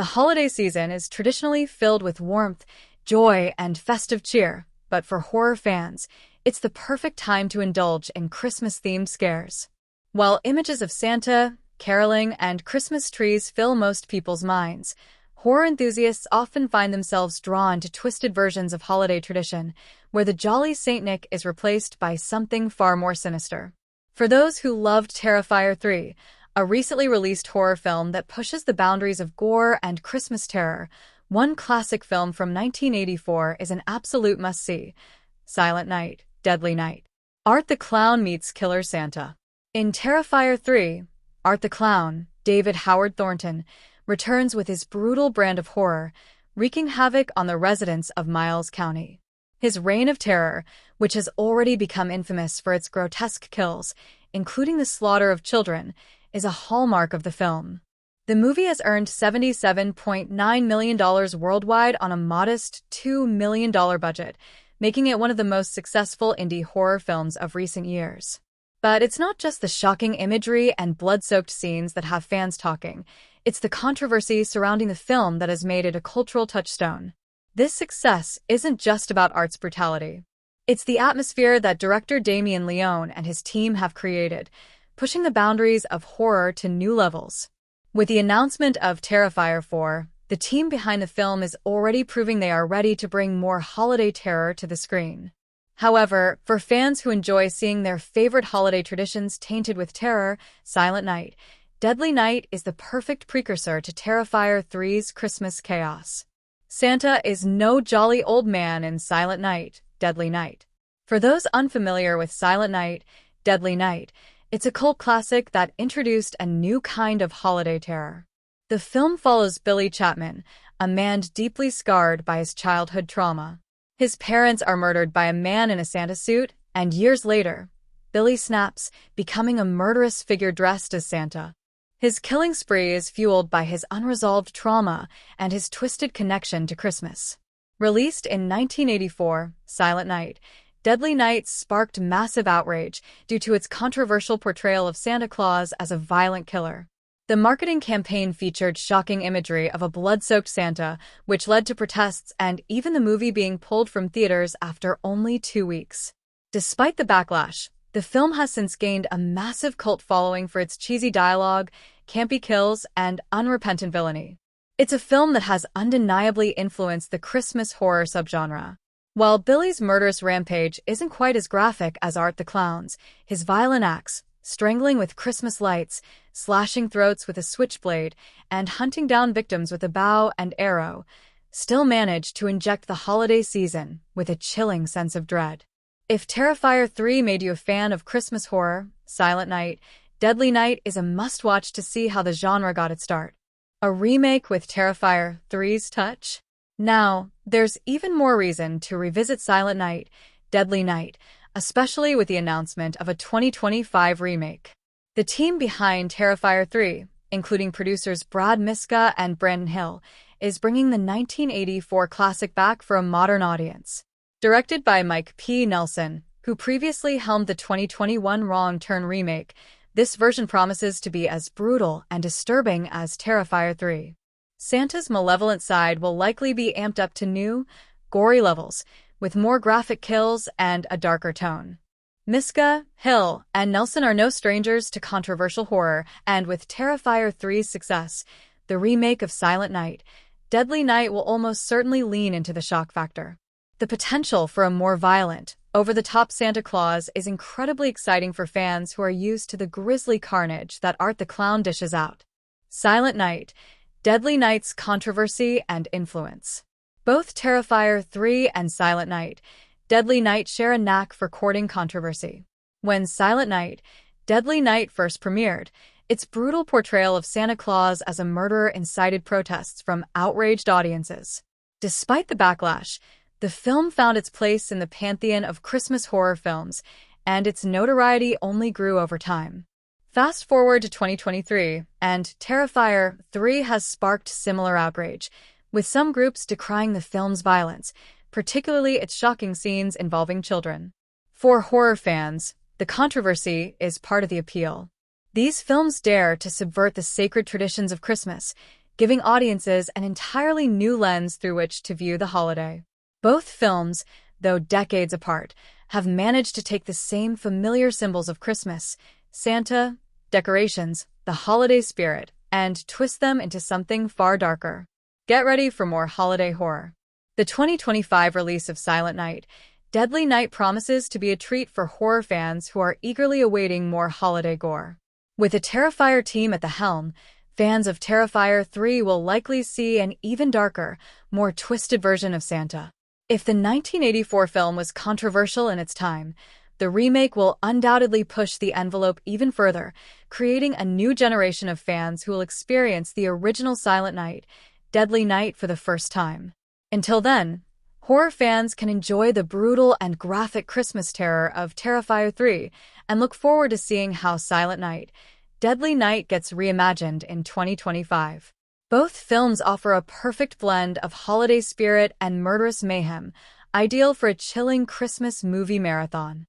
holiday season is traditionally filled with warmth, joy, and festive cheer, but for horror fans, it's the perfect time to indulge in Christmas-themed scares. While images of Santa, caroling, and Christmas trees fill most people's minds, horror enthusiasts often find themselves drawn to twisted versions of holiday tradition, where the jolly Saint Nick is replaced by something far more sinister. For those who loved Terrifier 3, a recently released horror film that pushes the boundaries of gore and Christmas terror, one classic film from 1984 is an absolute must-see: Silent Night, Deadly Night. Art the Clown meets Killer Santa. In Terrifier 3, Art the Clown, David Howard Thornton, returns with his brutal brand of horror, wreaking havoc on the residents of Miles County. His reign of terror, which has already become infamous for its grotesque kills, including the slaughter of children, is a hallmark of the film. The movie has earned $77.9 million worldwide on a modest $2 million budget, making it one of the most successful indie horror films of recent years. But it's not just the shocking imagery and blood-soaked scenes that have fans talking. It's the controversy surrounding the film that has made it a cultural touchstone. This success isn't just about Art's brutality. It's the atmosphere that director Damien Leone and his team have created, pushing the boundaries of horror to new levels. With the announcement of Terrifier 4, the team behind the film is already proving they are ready to bring more holiday terror to the screen. However, for fans who enjoy seeing their favorite holiday traditions tainted with terror, Silent Night, Deadly Night is the perfect precursor to Terrifier 3's Christmas chaos. Santa is no jolly old man in Silent Night, Deadly Night. For those unfamiliar with Silent Night, Deadly Night, it's a cult classic that introduced a new kind of holiday terror. The film follows Billy Chapman, a man deeply scarred by his childhood trauma. His parents are murdered by a man in a Santa suit, and years later, Billy snaps, becoming a murderous figure dressed as Santa. His killing spree is fueled by his unresolved trauma and his twisted connection to Christmas. Released in 1984, Silent Night, Deadly Night sparked massive outrage due to its controversial portrayal of Santa Claus as a violent killer. The marketing campaign featured shocking imagery of a blood-soaked Santa, which led to protests and even the movie being pulled from theaters after only 2 weeks. Despite the backlash, the film has since gained a massive cult following for its cheesy dialogue, campy kills, and unrepentant villainy. It's a film that has undeniably influenced the Christmas horror subgenre. While Billy's murderous rampage isn't quite as graphic as Art the Clown's, his violent acts, strangling with Christmas lights, slashing throats with a switchblade, and hunting down victims with a bow and arrow, still manage to inject the holiday season with a chilling sense of dread. If Terrifier 3 made you a fan of Christmas horror, Silent Night, Deadly Night is a must-watch to see how the genre got its start. A remake with Terrifier 3's touch? Now, there's even more reason to revisit Silent Night, Deadly Night, especially with the announcement of a 2025 remake. The team behind Terrifier 3, including producers Brad Miska and Brandon Hill, is bringing the 1984 classic back for a modern audience. Directed by Mike P. Nelson, who previously helmed the 2021 Wrong Turn remake, this version promises to be as brutal and disturbing as Terrifier 3. Santa's malevolent side will likely be amped up to new, gory levels, with more graphic kills and a darker tone. Miska, Hill, and Nelson are no strangers to controversial horror, and with Terrifier 3's success, the remake of Silent Night, Deadly Night will almost certainly lean into the shock factor. The potential for a more violent, over-the-top Santa Claus is incredibly exciting for fans who are used to the grisly carnage that Art the Clown dishes out. Silent Night, Deadly Night's controversy and influence. Both Terrifier 3 and Silent Night, Deadly Night share a knack for courting controversy. When Silent Night, Deadly Night first premiered, its brutal portrayal of Santa Claus as a murderer incited protests from outraged audiences. Despite the backlash, the film found its place in the pantheon of Christmas horror films, and its notoriety only grew over time. Fast forward to 2023, and Terrifier 3 has sparked similar outrage, with some groups decrying the film's violence, particularly its shocking scenes involving children. For horror fans, the controversy is part of the appeal. These films dare to subvert the sacred traditions of Christmas, giving audiences an entirely new lens through which to view the holiday. Both films, though decades apart, have managed to take the same familiar symbols of Christmas, Santa, decorations, the holiday spirit, and twist them into something far darker. Get ready for more holiday horror. The 2025 release of Silent Night, Deadly Night promises to be a treat for horror fans who are eagerly awaiting more holiday gore. With the Terrifier team at the helm, fans of Terrifier 3 will likely see an even darker, more twisted version of Santa. If the 1984 film was controversial in its time, the remake will undoubtedly push the envelope even further, creating a new generation of fans who will experience the original Silent Night, Deadly Night for the first time. Until then, horror fans can enjoy the brutal and graphic Christmas terror of Terrifier 3 and look forward to seeing how Silent Night, Deadly Night gets reimagined in 2025. Both films offer a perfect blend of holiday spirit and murderous mayhem, ideal for a chilling Christmas movie marathon.